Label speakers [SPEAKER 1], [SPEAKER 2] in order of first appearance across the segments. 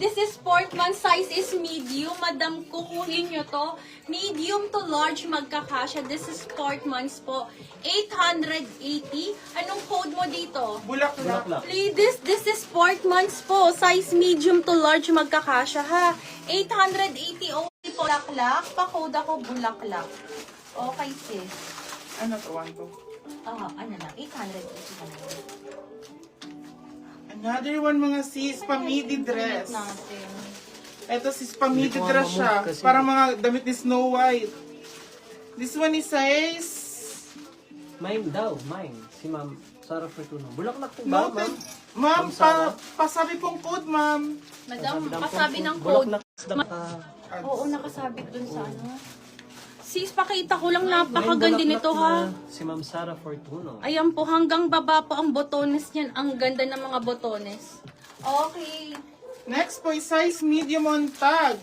[SPEAKER 1] This is Sportman, size is medium. Madam, kukuhin nyo to. Medium to large magkakasya. This is Sportman's po. 880. Anong code mo dito?
[SPEAKER 2] Bulaklak.
[SPEAKER 1] Ladies, this is Sportman's po. Size medium to large magkakasya ha. 880 only po. Bulaklak. Pa-code ako bulaklak. Okay sis.
[SPEAKER 2] Ano to? One to?
[SPEAKER 1] Ano lang. 880 na lang.
[SPEAKER 2] Another one mga sis, pamidi dress.
[SPEAKER 1] Natin.
[SPEAKER 2] Ito sis, pamidi dress siya. Parang mga damit ni Snow White. This one is size...
[SPEAKER 3] Mine daw, mine. Si Ma'am Sarah Fortuno. Bulaklak po ba,
[SPEAKER 2] Noted.
[SPEAKER 3] Ma'am?
[SPEAKER 2] Ma'am, pasabi pong code, ma'am.
[SPEAKER 1] Madam, pasabi ng code.
[SPEAKER 3] Bulaklak.
[SPEAKER 1] Oo, nakasabit dun sa ano. Sis, pakita ko lang, napakaganda nito ha.
[SPEAKER 3] Si Ma'am Sarah Fortuno.
[SPEAKER 1] Ayan po, hanggang baba po ang botones niyan. Ang ganda ng mga botones. Okay.
[SPEAKER 2] Next po is size medium on tag.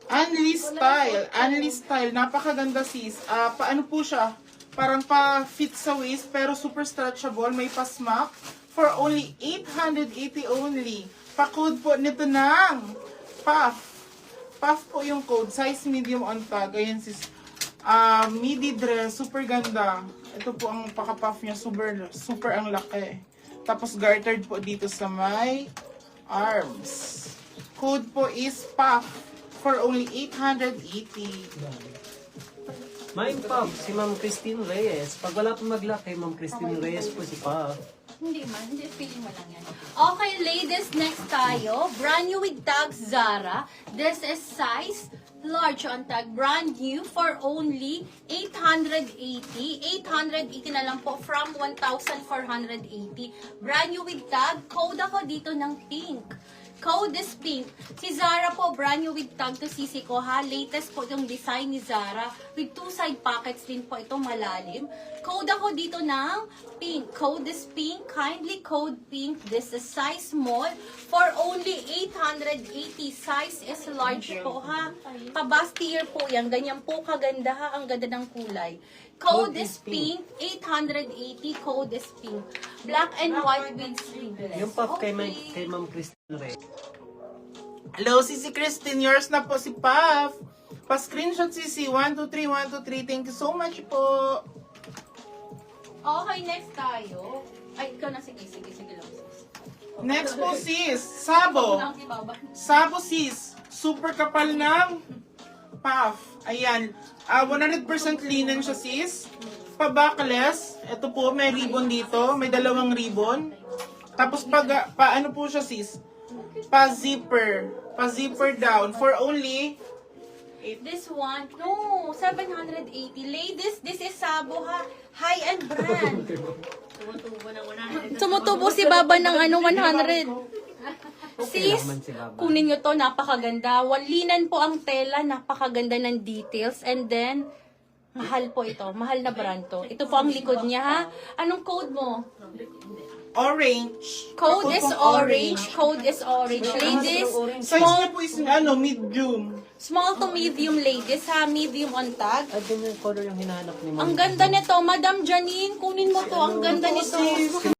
[SPEAKER 2] Anli style. Anli style. Napakaganda sis. Paano po siya? Parang pa-fit sa waist pero super stretchable. May pa-smack for only 880 only. Pa-code po nito ng puff. Puff po yung code. Size medium on tag. Ayan sis. Midi dress. Super ganda. Ito po ang paka-puff niya. Super ang laki. Tapos gartered po dito sa may arms. Code po is puff for only 880.
[SPEAKER 3] Mine Pop, si Ma'am Christine Reyes. Pag wala pong maglaki, Ma'am Christine Reyes po si Pop.
[SPEAKER 1] Hindi man, hindi, feeling mo lang yan. Okay, ladies, next tayo. Brand new with tag Zara. This is size large on tag. Brand new for only 880. 880 na lang po from 1,480. Brand new with tag. Code ako dito ng pink. Code is pink. Si Zara po, brand new with tag to sisi ko ha. Latest po yung design ni Zara. With two side pockets din po ito malalim. Code ako dito ng pink. Code is pink. Kindly code pink. This is size small for only 880. Size is large po ha. Pabastier po yan. Ganyan po kaganda ha. Ang ganda ng kulay. Code is pink. 880. Code is pink. Black and white with sleeveless.
[SPEAKER 3] Yung Pop kay Ma'am Christine Reyes.
[SPEAKER 2] Hello, Sisi Christine. Yours na po si Puff. Pa-screenshot Sisi. 123, 123. Thank you so much po.
[SPEAKER 1] Okay, next tayo. Ay, ikaw na. Sige lang, sis.
[SPEAKER 2] Next po sis. Sabo.
[SPEAKER 1] Lang si Baba.
[SPEAKER 2] Sabo sis. Super kapal ng puff. Ayan. 100% linen siya sis. Pa-backless. Ito po, may ribbon dito. May dalawang ribbon. Tapos paano po siya sis? Pa-zipper. Pa-zipper down. For only...
[SPEAKER 1] This one, no, 780. Ladies, this is Sabo ha. High-end brand. Tumutubo si Baba ng 100. Sis, kunin nyo to, napakaganda. Walinan po ang tela, napakaganda ng details. And then, mahal po ito. Mahal na brand to. Ito po ang likod niya ha. Anong code mo?
[SPEAKER 2] Orange.
[SPEAKER 1] Code is orange. Code is orange. Ladies,
[SPEAKER 2] Size niya po is medium.
[SPEAKER 1] small to medium ladies ha. Medium on tag.
[SPEAKER 3] At yun yung color yung hinahanap ni Ma'am.
[SPEAKER 1] Ang ganda nito, Madam Janine. Kunin mo to. Ang ganda nito.